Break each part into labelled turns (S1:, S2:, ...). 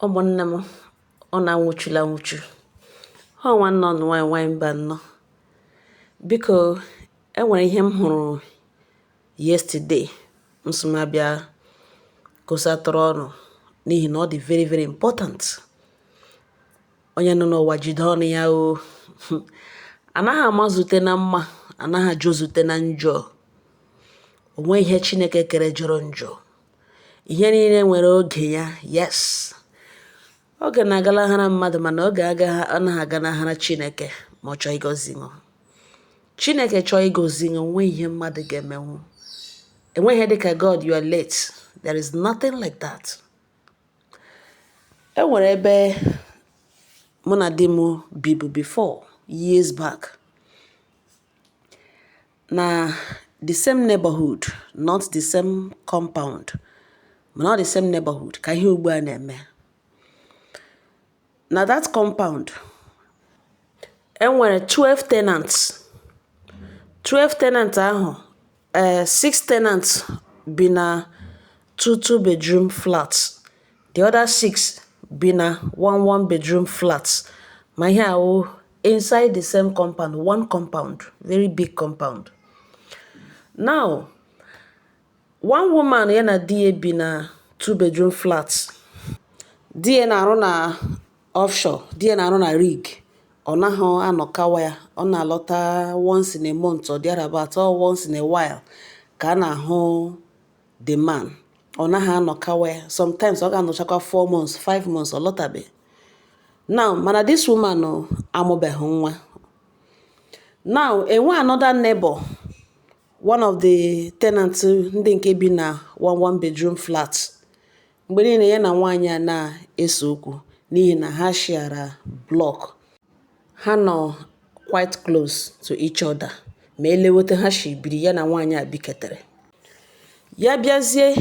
S1: Ụmụnne m, ọ na-anwụchula anwụchu. Ọ nwanne ọnụ nwaanyị mba nnọọ. Biko, enwere ihe m hụrụ yesterday m sị m abịa kosatụrụ ọnụ n'ihi na ọ dị very very important. Onye nọ n'ụwa jide ọnụ ya o. Anaghị amazute na mma, anaghị ajụzute na njọ. O nweghị ihe Chineke kere jọrọ njọ. Ihe niile nwere oge ya, yes. Oge na-agalahara mmadụ mana oge anaghị agalahara Chineke ma ọ chọọ ịgọzi ṅụ. Chineke chọọ ịgọzi ṅụ, onweghị ihe mmadụ ga-emenwu. Enweghị ihe dịka God, you are late. There is nothing like that. E nwere ebe mụ na di m bibu before, years back. Na the same neighborhood, not the same compound, but not the same neighborhood ka ihe ugbu a na-eme. Na that compound, e nwere 12 tenants. 12 tenants ahụ, 6 tenants bi na two bedroom flats. The other 6 bi na one bedroom flats. Ma ihe ahụ inside the same compound, one compound, very big compound. Now, one woman ya na di ya bi na 2 bedroom flats. Di ya na-arụ na offshore, di ya na-arụ na rig. Ọ naghị anọkawa ya, ọ na-alọta once in a month or thereabout, or once in a while ka a na-ahụ the man. Ọ naghị anọkawa ya. Sometimes ọ ga-anọchakwa 4 months, 5 months, ọ lọtabe. Now, mana this woman amụbeghị nwa. Now, enwe another neighbor, one of the tenants ndị nke bi na one bedroom flat. Mgbe niile ya na nwaanyị a na-ese okwu n'ihi na ha share block. Ha nọ quite close to each other. Ma elewete ha shi biri ya na nwaanyị a biketere. Ya bịazie,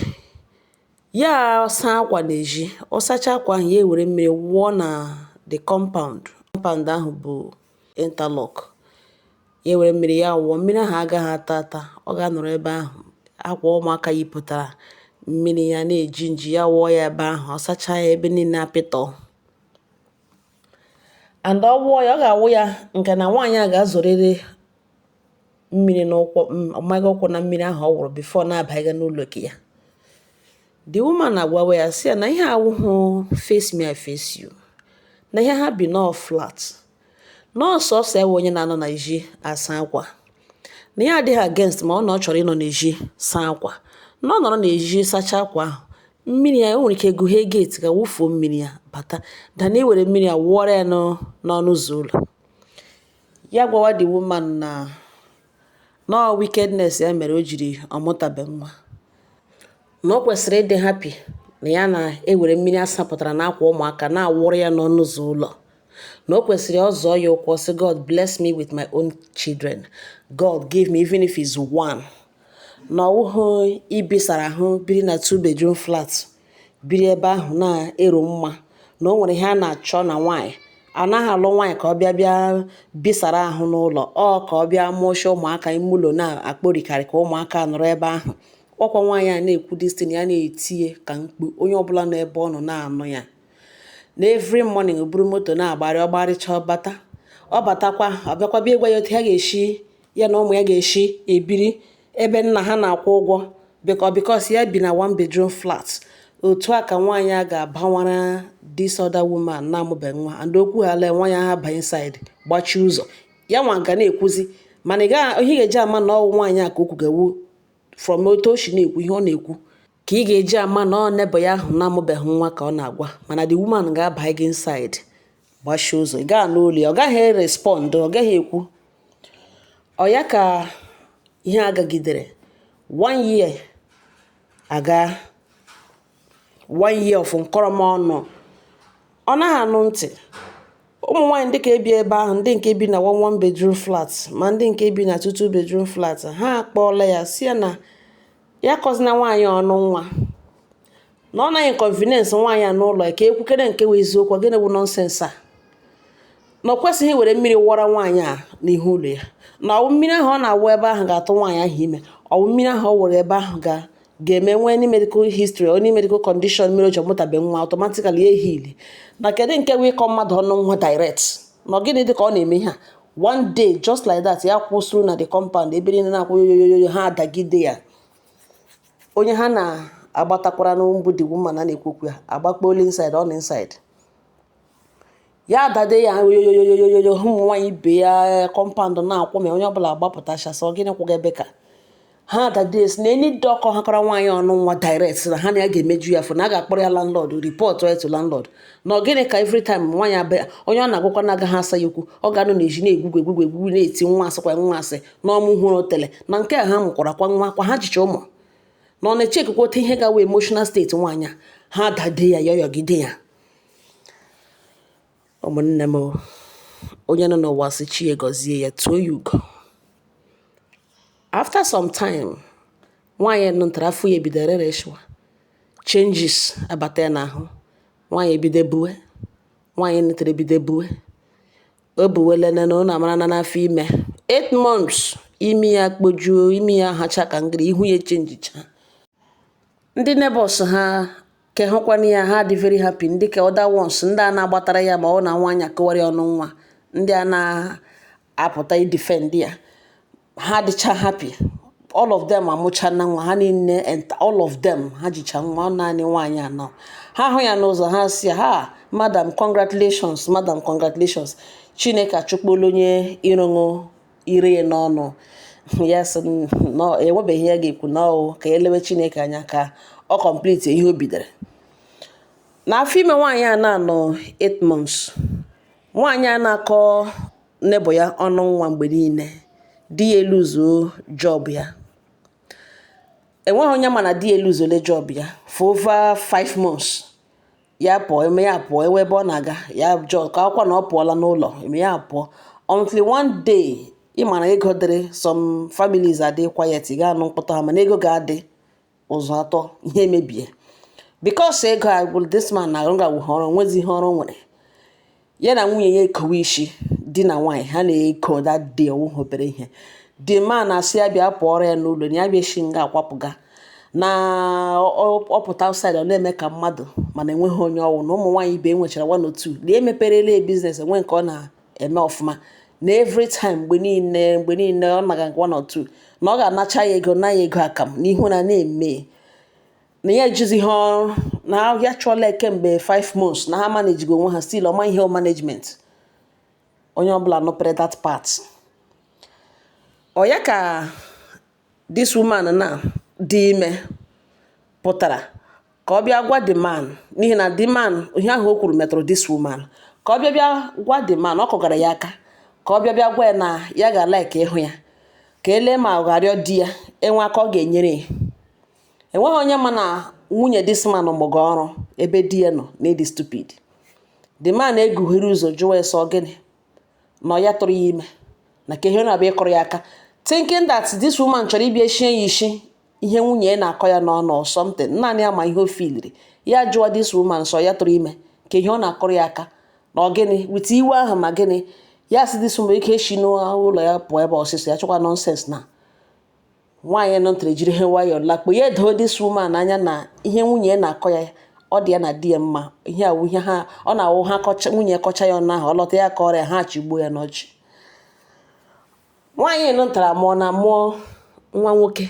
S1: ya saa akwa n'ezi. Ọ sacha akwa ahụ, ya ewere mmiri wụọ na the compound. Compound ahụ bụ interlock. Ya ewere mmiri ya wụọ. Mmiri ahụ agaghị ata. Ọ ga-anọrọ ebe ahụ. Akwa ụmụaka yipụtara mmiri ya na-eji nji ya wụọ ya ebe ahụ. Ọ sacha ya ebe niile apịtọ. And ọ wụọ ya, ọ ga-awụ ya nke na nwaanyị a ga-azọrịrị mmiri n'ụkwụ, ọmaghị ụkwụ na mmiri ahụ ọ wụrụ before na-abanye n'ụlọ ya. The woman agwawa ya sị ya na ihe awụhụ face me I face you. Na ihe ha bi nọ flat. N'ọsọsọ ewe onye na-anọ na ezi asa akwa. Na ya adịghị against ma ọ chọrọ ịnọ n'ezi saa akwa. Na ọ nọrọ n'ezi sacha akwa ahụ. Mmiri ya nwere ike gụghee gate ka wụfuo mmiri ya bata. Dana ewere mmiri ya wụọrọ ya n'ọnụ ụzọ ụlọ. Ya gwawa the woman na no wickedness ya mere o jiri ọmụtabe nwa. Na o kwesịrị ịdị happy na ya na-ewere mmiri asapụtara n'akwa ụmụaka na-awụrụ ya n'ọnụ ụzọ ụlọ. Na o kwesịrị ọzọ ya ụkwụ sị, God bless me with my own children. God give me even if it's one. Na ọwụhụ ibisara ahụ biri na 2 bedroom flat. Biri ebe ahụ na-eru mma. Na o nwere ihe a na-achọ na nwaanyị. Anaghị alụ nwaanyị ka ọ bịa bisara ahụ n'ụlọ. Ọ ka ọ bịa mụọcha ụmụaka ime ụlọ na-akpọrikarị ka ụmụaka nọrọ ebe ahụ. Ọkwa nwaanyị a na-ekwu destin ya na-etinye ka mkpu onye ọbụla nọ ebe ọ nọ na-anụ ya. Na every morning o buru moto na-agbarị, ọ gbarịcha ọbata. Ọ batakwa, ọ bịakwa bịa ịgwa ya otu ya ga-eshi, ya na ụmụ ya ga-eshi ebiri ebe nna ha na-akwụ ụgwọ because ya bi na 1 bedroom flat. Otu a ka nwaanyị a ga-abawara this other woman na-amụbeghị nwa. And okwu hala nwaanyị ha ba inside gbachi ụzọ. Ya nwa ga na-ekwuzi mana ihe ga-eji ama na ọwụ nwaanyị a ka okwu ga-ewu from otu o shi na-ekwu ihe ọ na-ekwu ka ị ga-eji ama na ọ neighbor ya ahụ na-amụbeghị nwa ka ọ na-agwa. Mana the woman ga-aba gị inside gbachi ụzọ. Ị gaa n'olu ya, ọ gaghị respond, ọ gaghị ekwu. Ọ ya ka ihe agagidere 1 year aga, 1 year of nkọrọma ọnụ. Ọ naghị anụ ntị. Ụmụ nwaanyị ndị ka ebi ebe ahụ, ndị nke bi na 1 bedroom flat ma ndị nke bi na 2 bedroom flat, ha akpọọla ya sị ya na ya kọzina nwaanyị ọnụ nwa. Na ọ naghị inconvenience nwaanyị a n'ụlọ ka ekwukere nke wee eziokwu, gịnị bụ nonsense a. Na ọ kwesịghị were mmiri wọra nwaanyị a n'ihu ụlọ ya. Na ọwụ mmiri ahụ ọ na-awụ ebe ahụ ga-atụ nwaanyị ahụ ime. Ọwụ mmiri ahụ ọ wụrụ ebe ahụ ga-eme nwee any medical history or any medical condition mere o ji ọmụtabe nwa automatically ehili na kedu nke wee ịkọ mmadụ ọnụ nwa direct na gịnị dị ka ọ na-eme ha one day just like that ya kwụsịrị na the compound ebe niile na-akwụ yoyoyo ha adagide ya onye ha na-agbatakwara n'mbụ the woman na-ekwokwu ya agbakpolu inside on inside ya adade ya yoyoyo ụmụ nwaanyị ibe ya compound na-akwụ ma onye ọbụla agbapụtacha gịnị kwụga ebe ka ha dades na eni dọkọ ha kọrọ nwaanyị ọnụ nwa direct na ha na ya ga-emeju ya fụ na a ga-akpọrọ ya landlord report right to landlord na gịnị ka every time nwaanyị abịa onye ọ na-agwakwa na agaghị asa ya okwu ọ ga-anụ na eji na-egwugwu na-eti nwa asịkwa nwa asị na ọmụ hụrụ otele na nke a ha mụkwara kwa nwa kwa ha jicha ụmụ na ọ na-echekwa otu ihe gawa emotional state nwaanyị ha dade ya yọyọgide ya ụmụnne m onye nọ n'ụwa sị chi gọzie ya tuo ya ugo. After some time, nwaanyị nụtara afọ ya ebidoro reshwa changes abata ya n'ahụ nwaanyị ebido bue nwaanyị nụtara ebido bue o buwelene na ọ na-amara na n'afọ ime 8 months imi ya kpojuo imi ya hacha ka ngịrị ihu ya chenjicha ndị neighbors ha ke hụkwana ya ha dị very happy ndị ka other ones ndị a na-agbatara ya ma ọ na nwaanyị akọwara ọnụ nwa ndị a na-apụta idefend ya ha dịcha happy all of them amụcha na nwa ha niile and all of them ha jicha nwa naanị nwaanyị anọ ha hụ ya n'ụzọ ha si ha madam congratulations madam congratulations Chineke achụkpolu onye ịrụṅụ ire ya n'ọnụ ya sị no enwebeghị ya ga-ekwu n'ọwụ ka elewe Chineke anya ka ọ complete ihe o bidoro n'afọ ime nwaanyị a na-anọ 8 months nwaanyị a na-akọ nebo ya ọnụ nwa mgbe niile di ya eluzuo job ya enweghị onye mana di ya eluzole job ya for over 5 months ya pụọ eme ya pụọ ewe ebe ọ na-aga ya job ka akwụkwọ na ọ pụọla n'ụlọ eme ya pụọ until one day ị mara ego dịrị some families adị quiet ga-anụ mkpọtụ ha mana ego ga-adị ụzọ atọ ihe emebie because ego agwụrụ this man na-arụ ọrụ nwezi ihe ọrụ nwere ya na nwunye ya ekowe isi di na nwaanyị ha na-eko that day obere ihe the man asị ya bịa pụọrọ ya n'ụlọ na ya bịa shi nga akwapụga na ọpụta outside ọ na-eme ka mmadụ mana enweghị onye ọwụ na ụmụ nwaanyị ibe nwechara 1 or 2 na emeperele business enwe nke ọ na-eme ọfụma na every time mgbe niile ọ naga 1 or 2 na ọ ga-anacha ya ego na ya ego akam n'ihu na na-eme na ya ejizi ihe ọrụ na ahịa chọọla kemgbe 5 months na ha manajigo onwe ha still ọma ihe management onye ọbụla nọpere that part ọ ya ka this woman na dị ime pụtara ka ọ bịa gwa the man n'ihi na the man ihe ahụ o kwuru metụrụ this woman ka ọ bịa gwa the man ọ kọgara ya aka ka ọ bịa gwa ya na ya ga-like ịhụ ya ka elee ma ọ ga-arịọ di ya enwe aka ọ ga-enyere enweghị onye ma na nwunye this man mụga ọrụ ebe di ya nọ na ịdị stupid the man egughere ụzọ jụwa ya sọ gịnị na ya tụrụ ya ime na ka ihe na-abịa ịkọrọ ya aka thinking that this woman chọrọ ịbịa shie ya isi ihe nwunye ya na-akọ ya n'ọnụ or something naanị ya ma ihe o filiri ya jụọ this woman sọ ya tụrụ ime ka ihe ọ na-akọrọ ya aka na ọ gịnị wit iwe ahụ ma gịnị ya si this woman ike shi n'ụlọ ya pụọ ebe ọsịsọ ya chọkwa nonsense na nwaanyị nọntere jiri ihe nwayọọ lakpo ya doo this woman anya na ihe nwunye ya na-akọ ya ọ dị ya na di ya mma ihe awụ ihe ha ọ na-awụ ha nwunye kọcha ya ọnụ ahụ ọ lọta ya ka ọrịa ha chigbuo ya n'ọchị nwaanyị nọntara mụọ na mụọ nwa nwoke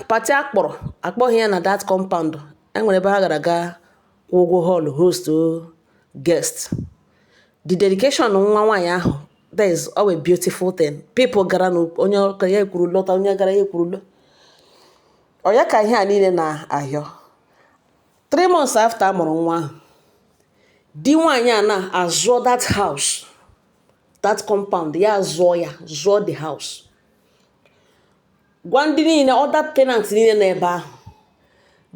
S1: pati akpọghị ya na that compound enwere ebe ha gara aga ụgwọ hall host guest the dedication nwa nwaanyị ahụ that is always beautiful thing people gara na onye ya ekwuru lọta onye gara ya ekwuru lọ ọ ya ka ihe a niile na-ahịọ 3 months after amụrụ nwa ahụ di nwaanyị a na-azụọ that house that compound ya zụọ the house gwa ndị niile other tenants niile n'ebe ahụ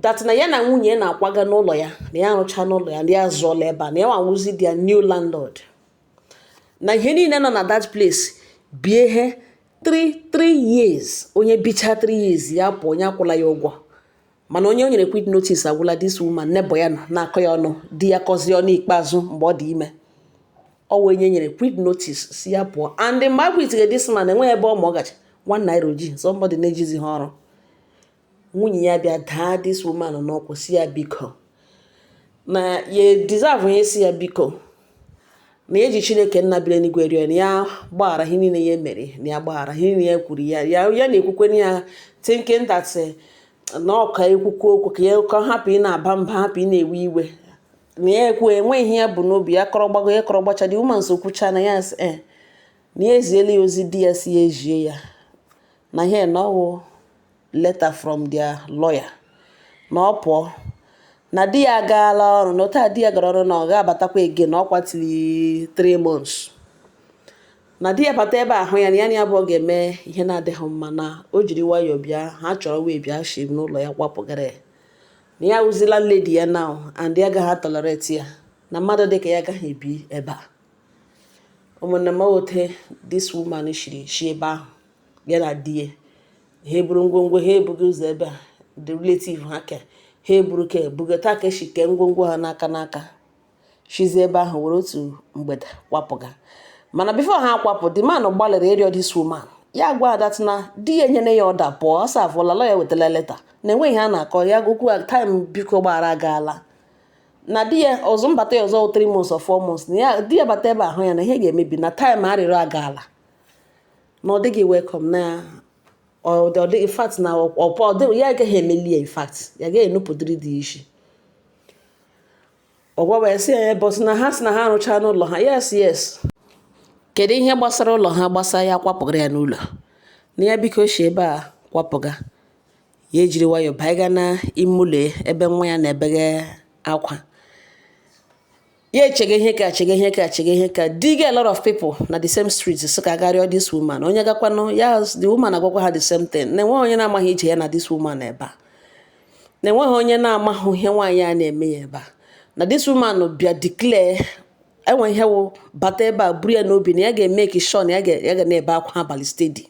S1: that na ya na nwunye na-akwaga n'ụlọ ya na ya arụcha n'ụlọ ya na ya zụọla ebe a na ya nwanwụzi their new landlord na ihe niile nọ na that place bie ihe 3 years onye bicha 3 years ya pụọ onye akwụla ya ụgwọ mana onye o nyere quit notice agwụla this woman nebo ya na-akọ ya ọnụ di ya kọzie ọnụ ikpeazụ mgbe ọ dị ime ọ wee nyere quit notice si ya pụọ and mgbe akwụitighe this man enweghị ebe ọ ma ọ gacha 1 naira oji somebody na-ejizi ha ọrụ nwunye ya bịa daa this woman n'ọkwụ si ya biko na ya deserve ihe si ya biko na eji Chineke nna biri n'igwe rịọ na ya gbaghara ihe niile ya mere na ya gbaghara ihe niile ya kwuru ya na-ekwukwe ya thinking that na ọka ekwukwu okwu ka ya hapụ ị na-aba mba hapụ ị na-ewe iwe na ya ekwu enwe ihe ya bụ n'obi ya kọrọ gbacha dị woman so kwucha na ya na ya eziela ya ozi di ya si ya ejie ya na ihe na ọwụ letter from their lawyer na ọ pụọ na di ya agaala ọrụ na ụta di ya gara ọrụ na ọ ga-abatakwa ege na ọ kwatiri 3 months na di ya bata ebe ahụ ya na ya abụọ ga-eme ihe na-adịghị mma na o jiri nwayọọ bịa ha chọrọ wee bịa shi n'ụlọ ya kwapụgara ya na ya wụzila lady ya now and ya agaghị tolerate ya na mmadụ dịka ya agaghị ebi ebe a ụmụnne m ote this woman shi ebe ahụ ya na di ya ha eburu ngwongwo ha ebughị ụzọ ebe a the relative ha ha eburu ka ebugata ka eshike ngwongwo ha n'aka shizi ebe ahụ were otu mgbede kwapụga mana before ha kwapụ the man gbalịrị ịrịọ this woman ya gwa adat na di ya enyere ya ọda pụọ ọsọ afọla lọ ya wetara leta na enweghị ha na-akọ ya gokwu time biko gbara agaala na di ya ọzọ mbata ya ọzọ 3 months or 4 months na ya di ya bata ebe ahụ ya na ihe ga-emebi na time arịrịọ agaala na ọ dịghị welcome na in fact na ya agaghị emeli ya in fact ya agaghị enupụdịrị dị isi ọgwagwa ya si ya bọs na ha si na ha arụcha n'ụlọ ha yes kedu ihe gbasara ụlọ ha gbasa ya kwapụgara ya n'ụlọ na ya biko shi ebe a kwapụga ya ejiri nwayọọ baiga na ime ụlọ ebe nwa ya na-ebeghe akwa ya echege ihe ka dig a lot of people na the same street so ka garịọ this woman onye gakwanụ ya the woman agwakwa ha the same thing na enweghị onye na-amaghị ije ya na this woman ebe a na enweghị onye na-amaghị ihe nwaanyị a na-eme ya ebe a na this woman bịa declare enwe ihe wụ bata ebe a buru ya n'obi na ya ga-eme ka sure na ya ga na-ebe akwa abalị steady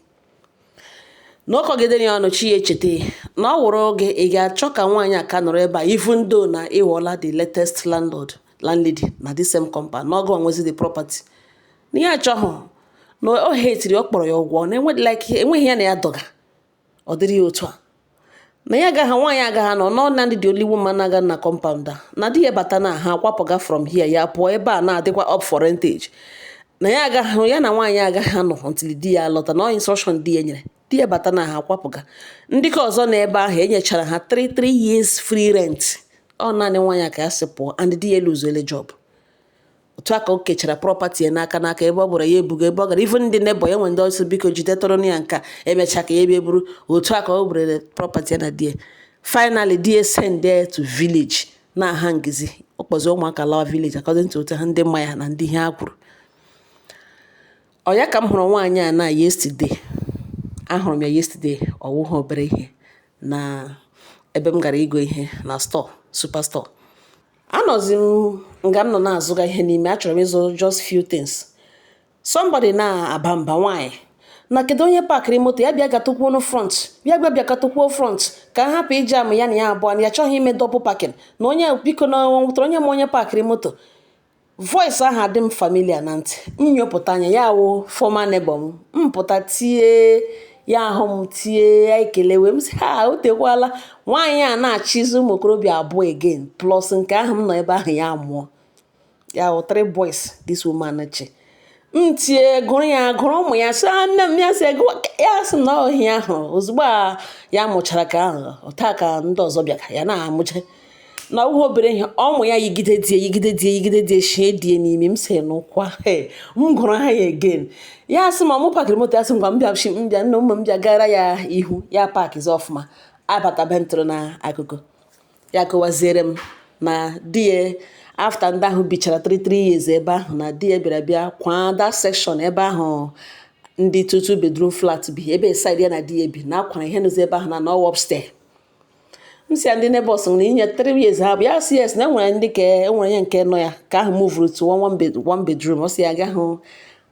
S1: na ọkọgidere ya ọnụ chi ya echeta na ọ wụrụ oge ị ga-achọ ka nwaanyị a ka nọrọ ebe a even though na ịghọla the latest landlady na the same compound na ọgụ onwezi the property na ya achọghị na o hetiri ọ kpọrọ ya ụgwọ na enweghị ya na ya dọga ọ dịrị ya otu a na ya agaghị nwaanyị agaghị nọ na ndị dị oli woman na-aga na compound a na di ya bata na ha akwapụga from here ya pụọ ebe a na-adịkwa up for rentage na ya agaghị ya na nwaanyị agaghị anọ until di ya lọta na instruction di ya nyere di ya bata na ha akwapụga ndị ka ọzọ na ebe ahụ enyechara ha 3 years free rent ọ naanị nwaanyị ka ya si pụọ and di ya eluzuele job otu aka o kechara property ya n'aka ebe ọ bụrụ ya ebugo ebe ọ gara even ndị nebo ya nwe ndị ọsọ biko jide tọrọ ya nka emecha ka ya ebe buru otu aka o burere property ya na di ya finally di ya send there to village na aha ngizi ọ kpọzi ụmụaka lawa village according to otu ha ndị mma ya na ndị ihe ha kwuru ọ ya ka m hụrụ nwaanyị a na yesterday ahụrụ m ya yesterday ọwụghị obere ihe na ebe m gara igo ihe na store superstore anọzi m nga m nọ na-azụga ihe n'ime achọrọ m ịzụ just few things somebody na-aba mba nwaanyị na kedu onye pakịrị moto ya bịa gatụkwuo front bịa gatụkwuo front ka ha hapụ iji amụ ya na ya abụọ na ya chọghị ime double parking na onye biko na nwụtara onye ma onye pakịrị moto voice ahụ adị m familiar na ntị nyopụta anya ya wụ former neighbor m mpụta tie ya ahụ m tie ya ekelewe m si ha o tekwala nwaanyị a na-achịzi ụmụ okorobịa abụọ again plus nke ahụ m nọ ebe ahụ ya mụọ ya wụ 3 boys this woman chi m tie gụrụ ụmụ ya sị nne m ya sị ya sị na ohi ahụ ozugbo ya mụchara ka ahụ taa ka ndị ọzọ bịara ya na-amụche na ụgwọ obere ihe ọmụ ya yigide die shie die n'ime m si n'ụkwa m gụrụ ha ya again ya sị ma mụ pakịrị moto ya sị ngwa mbịa nne ụmụ m bịa gara ya ihu ya pakizi ọfụma abata bentụrụ na akụkụ ya kọwaziere m na di ya after ndị ahụ bichara 3 years ebe ahụ na di ya bịa kwa that section ebe ahụ ndị 2 bedroom flat bi ebe side ya na di ya bi na akwara ihe nụzi ebe ahụ na no upstairs m si ndị neighbors na inye 3 years ha bụ ya si yes na enwere ndị ka enwere ya nke nọ ya ka ahụ move to one bedroom ọ si ya agaghị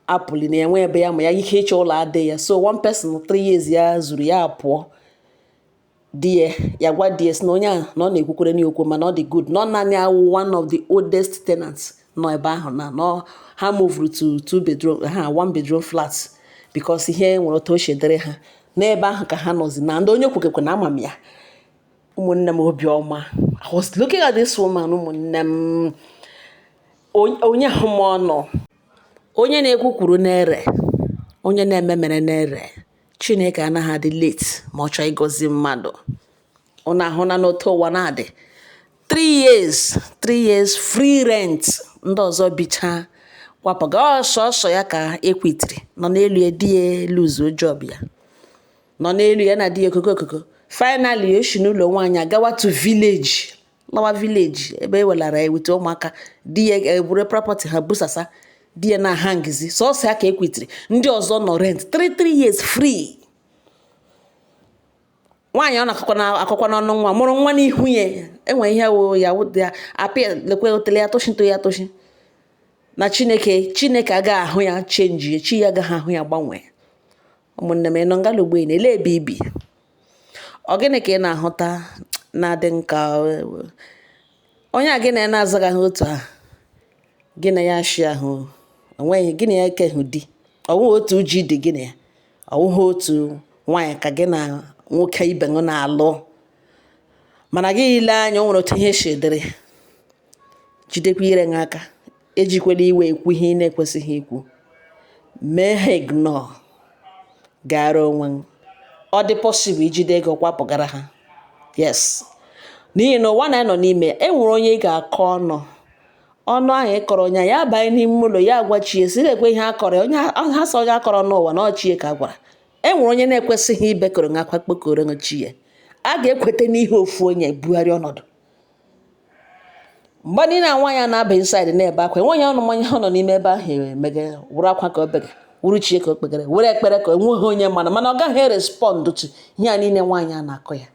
S1: apụli na enwe ebe ya ma ya ike ịchọ ụlọ adị ya so one person 3 years ya zuru ya pụọ di ya gwa di ya si na onye ahụ na ọ na-ekwukwere n'okwu mana ọ dị good nọ naanị awụ one of the oldest tenants nọ ebe ahụ na ha move to 2 bedroom ha 1 bedroom flat because ihe nwere otu o shedere ha n'ebe ahụ ka ha nọzi na ndị onye kwukekwe na ama m ya ụmụnne m obiọma. I was looking at this woman, ụmụnne m, onye ahụ m ọnụ, onye na-ekwukwuru na-ere, onye na-eme mere na-ere. Chineke anaghị adị late ma ọ chọọ ịgọzi mmadụ. Unu ahụna n'otu ụwa na-adị 3 years free rent, ndị ọzọ bicha kwapụga ọsọ ya ka ekwitiri, nọ n'elu ya di ya luzuo job ya, nọ n'elu ya na di ya okoko. Finally o si n'ụlọ nwaanyị agawa to village, lawa village ebe ewelara ya wute ụmụaka, di ya eburu property ha busasa, di ya na hangizi sọsọ ya ka ekwitiri, ndị ọzọ nọ rent 3 years free. Nwaanyị ọ na-akọkwa n'ọnụ nwa mụrụ nwa n'ihu ya, enwe ihe ya apịa lekwe otele ya toshi ya toshi na Chineke agaghị ahụ ya chenji, chi ya agaghị ahụ ya gbanwee. Ụmụnne m nọ ngala ugbo na-ele ebe ibi, ọ gịnị ka ị na-ahụta na-adị nka onye a gị na ya na-azaghị otu a, gị na ya shi ahụ onweghị, gị na ya ekehụ di, ọwụghị otu uji dị gị na ya, ọwụghị otu nwaanyị ka gị na nwoke ibe gị na-alụ, mana gị ile anya o nwere otu ihe si dịrị. Jidekwa ire gị aka, ejikwela iwe ekwu ihe ị na-ekwesịghị ikwu, mee ha ignore, gara onwe ọ dị possible ijide ego kwapụgara ha. Yes, n'ihi na ụwa na-anọ n'ime enwere onye ị ga-akọ ọnụ ahụ ịkọrọ onye ya abanye n'ime ụlọ ya agwachie si ekwe ihe akọrọ onye ha sọ onye akọrọ n'ụwa na ọchie ka gwara. Enwere onye na-ekwesịghị ibekọrọ nga akwa kpokọrọ nchi ya, a ga-ekweta n'ihe ofu onye bugharị ọnọdụ. Mgbe niile nwaanyị na-aba inside na-ebe akwa, enweghị ọnụ mmanya ọ nọ n'ime ebe ahụ emege wụrụ akwa ka o bege, wụrụ chie ka o kpegara, were ekpere ka enweghị onye mana ọ gaghị respond to ihe a niile nwaanyị a na-akọ ya.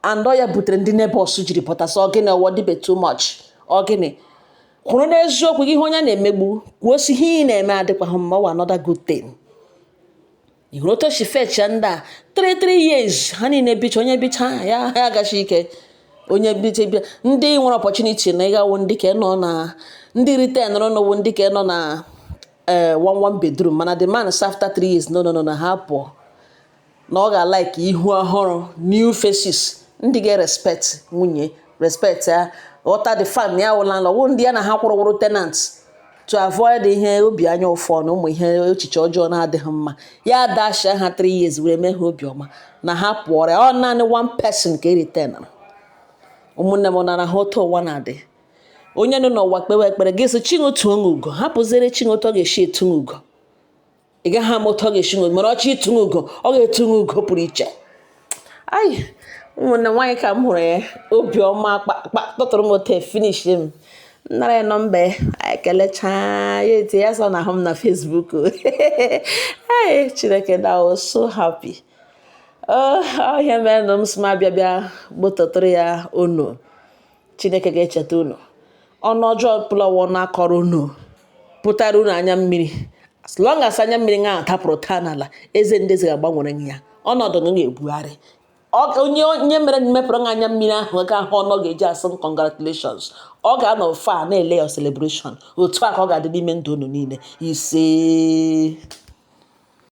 S1: And ọ ya butere ndị neighbors jiri pụtasị ọgịnị ọwọ dịbe too much, ọgịnị kwuru n'eziokwu gị ihe onye na-emegbu kwuo si ihe ị na-eme adịkwaghị mma, ọ another good thing. ị hụrụ otu si fecha ndị a 3 years ha niile bicha, onye bicha ya agachi ike, onye bicha bịa ndị nwere opportunity na ịgawo ndị ka nọ na ndị return n'ọnọwụ ndị ka nọ na one bedroom, mana the man after 3 years no ha pụọ na ọ ga-like ihu ọhụrụ, new faces, ndị ga-respect nwunye, respect ya, ghọta the fact na ya wụla nlọ ndị ya na ha kwụrụ tenants to avoid ihe obi anya ụfọ na ụmụ ihe echiche ọjọọ na-adịghị mma. Ya dasha ha 3 years were mee ha obiọma na ha pụọrọ, ọ naanị one person ka return. Ụmụnne m nara ha otu ụwa na-adị, onye nọ n'ụwa kpewe ekpere gị Chinwotu onwe ugo, hapụzere Chinwotu ọ ga-esi etu ugo, ị gaghị ama otu ọ ga-esi ugo, mana ọchị ịtụ ugo ọ ga-etu ugo pụrụ iche. Ụmụnne nwaanyị ka m hụrụ ya obiọma tụtụrụ m ote finish m nara ya nọmba ekelecha ya eti ya sọ na ahụ m na Facebook. Chineke na I was so happy. Ọhịa mere na m sị m abịa gbotọtụrụ ya unu. Chineke ga-echeta unu, ọnụ ọjọọ pụlọwọ na-akọrọ unu pụtara unu anya mmiri. As long as anya mmiri nga tapụrụ taa n'ala, eze ndezi ga-agbanwere ya, ọnọdụ gị ga-ebugharị. Onye mere mepụrụ anya mmiri ahụ ga ahụ ọnụ ga-eji asị congratulations, ọ ga-anọ fa na-ele ya celebration. Otu a ka ọ ga-adị n'ime ndụ unu niile ise.